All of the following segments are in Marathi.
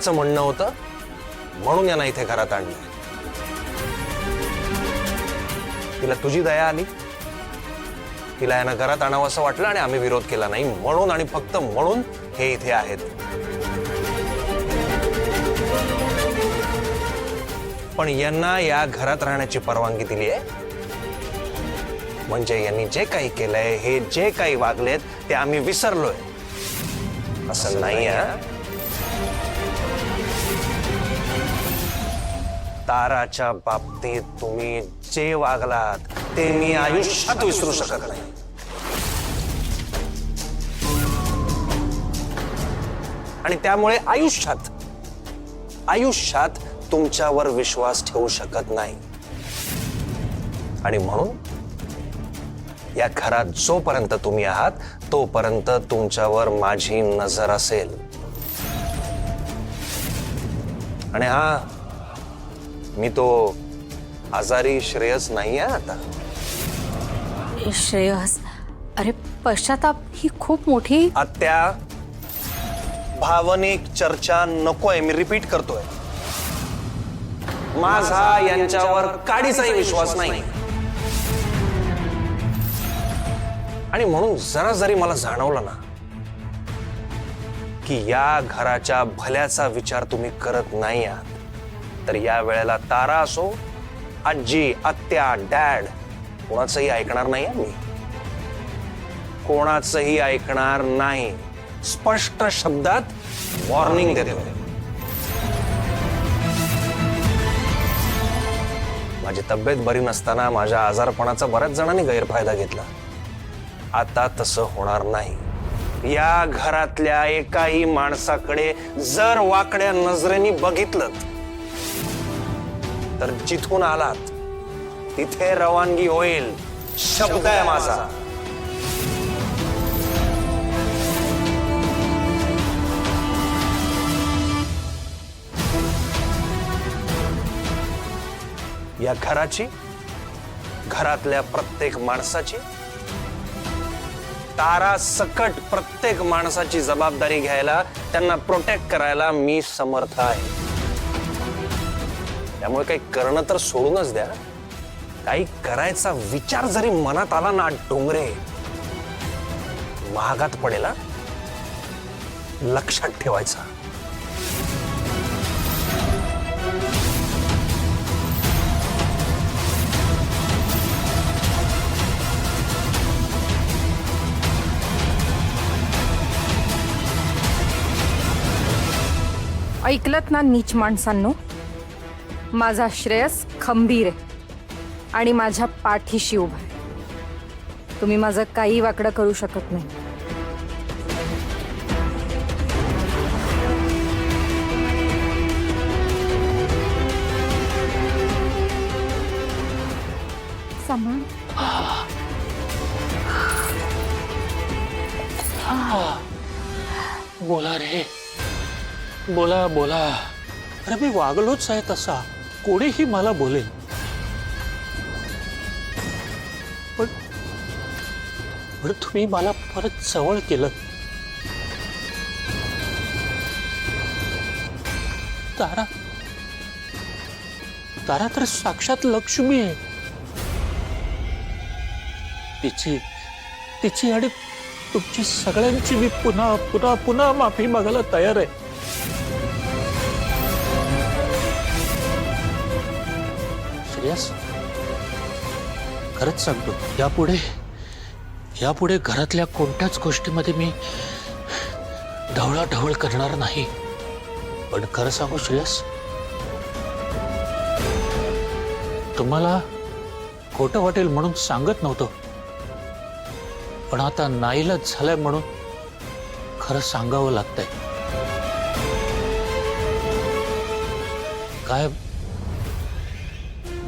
असं म्हणणं होतं म्हणून यांना इथे घरात आणलं. तिला तुझी दया आली, तिला यांना घरात आणावं असं वाटलं आणि आम्ही विरोध केला नाही म्हणून आणि फक्त म्हणून हे इथे आहेत. पण यांना या घरात राहण्याची परवानगी दिली आहे म्हणजे यांनी जे काही केलंय, हे जे काही वागलेत ते आम्ही विसरलोय असं नाही आहे. ताराच्या बाबतीत तुम्ही जे वागलात ते मी आयुष्यात विसरू शकत नाही. आणि त्यामुळे आयुष्यात तुमच्यावर विश्वास ठेवू शकत नाही. आणि म्हणून या घरात जोपर्यंत तुम्ही आहात तोपर्यंत तुमच्यावर माझी नजर असेल. आणि हा, मी तो आजारी श्रेयस नाही आहे आता. श्रेयस, अरे पश्चाताप ही खूप मोठी. आत्या, भावनिक चर्चा नकोय. मी रिपीट करतोय, माझा यांच्यावर काडीचाही विश्वास नाही. आणि म्हणून जरा जरी मला जाणवलं ना की या घराच्या भल्याचा विचार तुम्ही करत नाही आहात तर या वेळेला तारा असो, आजी, आत्या, डॅड, कोणाचंही ऐकणार नाही. मी कोणाचंही ऐकणार नाही. स्पष्ट शब्दात वॉर्निंग देतो. माझी तब्येत बरी नसताना माझ्या आजारपणाचा बऱ्याच जणांनी गैरफायदा घेतला. आता तसं होणार नाही. या घरातल्या एकाही माणसाकडे जर वाकड्या नजरेने बघितलं तर जिथून आलात तिथे रवानगी होईल. शब्द आहे माझा. या घराची, घरातल्या प्रत्येक माणसाची, तारा सकट प्रत्येक माणसाची जबाबदारी घ्यायला, त्यांना प्रोटेक्ट करायला मी समर्थ आहे. त्यामुळे काही करणं तर सोडूनच द्या. काही करायचा विचार जरी मनात आला ना, डोंगरे महागात पडेल. लक्षात ठेवायचा. ऐकलत ना नीच माणसांनो, माझा श्रेयस खंबीर आहे आणि माझ्या पाठीशी उभा आहे. तुम्ही माझं काही वाकडं करू शकत नाही. बोला रे, बोला बोला. अरे मी वागलोच आहे तसा, कोणीही मला बोलेल. पण तुम्ही मला परत जवळ केलं. तारा, तारा तर साक्षात लक्ष्मी आहे. तिची आणि तुमची सगळ्यांची मी पुन्हा पुन्हा पुन्हा माफी मागायला तयार आहे. श्रेयस, खरंच सांगतो, यापुढे घरातल्या कोणत्याच गोष्टीमध्ये मी ढवळाढवळ करणार नाही. पण खरं सांगू श्रेयस, तुम्हाला खोटं वाटेल म्हणून सांगत नव्हतो, पण आता नाईलाज झालाय म्हणून खरं सांगावं लागतंय. काय,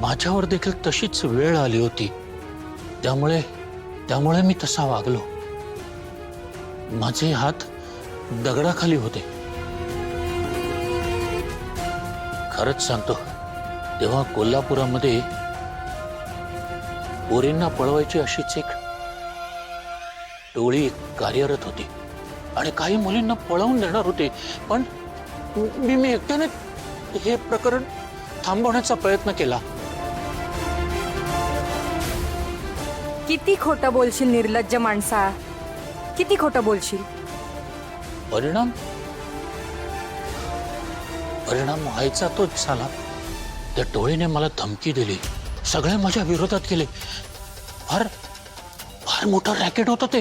माझ्यावर देखील तशीच वेळ आली होती. त्यामुळे मी तसा वागलो. माझे हात दगडाखाली होते. खरंच सांगतो, तेव्हा कोल्हापुरामध्ये पोरींना पळवायची अशीच एक टोळी कार्यरत होती आणि काही मुलींना पळवून देणार होते. पण मी एकट्याने हे प्रकरण थांबवण्याचा प्रयत्न केला. किती खोटं बोलशील निर्लज्ज माणसा, किती खोटं बोलशील. परिणाम व्हायचा तोच झाला. त्या टोळीने मला धमकी दिली, सगळे माझ्या विरोधात गेले. फार फार मोठं रॅकेट होतं ते.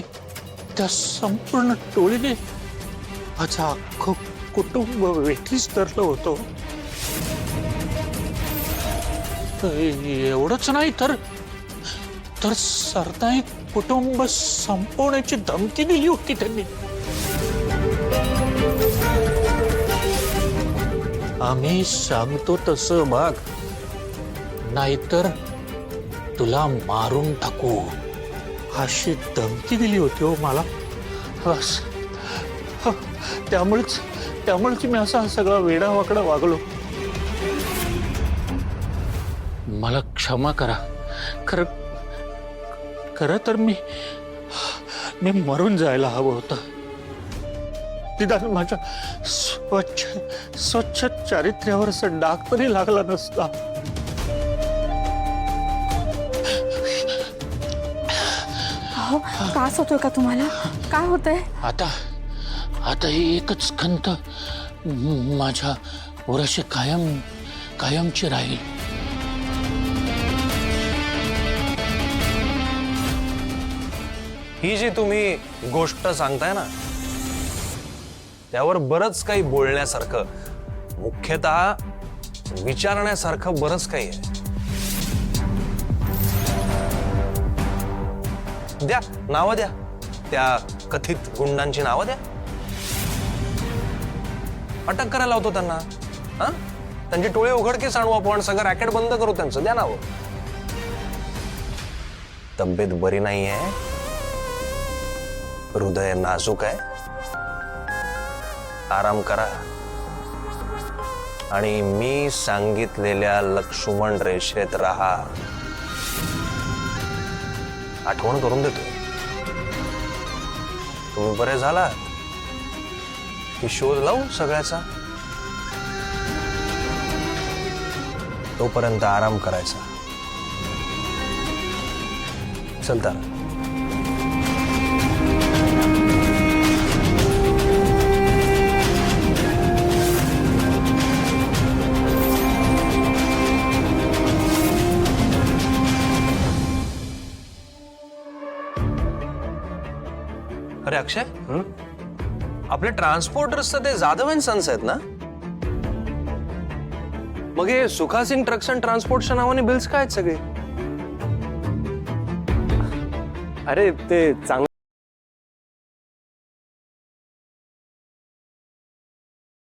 त्या संपूर्ण टोळीने माझं अख्खं कुटुंब वेठीस धरलं होतं. एवढंच नाही तर सरदाई कुटुंब संपवण्याची धमकी दिली होती त्यांनी. आम्ही सांगतो तसं वाग, नाहीतर तुला मारून टाकू अशी धमकी दिली होती हो मला. बस त्यामुळेच मी असा सगळा वेडावाकडा वागलो. मला क्षमा करा. खरं तर मी मरून जायला हवं होतं. निदान माझ्या स्वच्छ चारित्र्यावर असं डाग तरी लागला नसता. अहो, त्रास होतोय का तुम्हाला? काय होतंय? आता ही एकच खंत माझ्या उराशी कायमची राहील. ही जी तुम्ही गोष्ट सांगताय ना, त्यावर बरंच काही बोलण्यासारखं, मुख्यतः विचारण्यासारखं बरंच काही आहे. द्या नावं द्या, त्या कथित गुंडांची नावं द्या. अटक करायला लावतो त्यांना. हा, त्यांची टोळी उघडकीस आणू आपण, सगळं रॅकेट बंद करू त्यांचं. द्या नावं. तब्येत बरी नाहीये, हृदय नाजूक आहे, आराम करा आणि मी सांगितलेल्या लक्ष्मण रेषेत राहा. आठवण करून देतो. तुम्ही बरे झालात की शोध लावू सगळ्याचा. तोपर्यंत आराम करायचा. चलता. अरे अक्षय, आपले ट्रान्सपोर्टर्स ते जाधव अँड सन्स आहेत ना? मग हे सुखासिंग ट्रक्स अँड ट्रान्सपोर्टच्या नावाने बिल्स काय आहेत सगळे? अरे ते चांगलं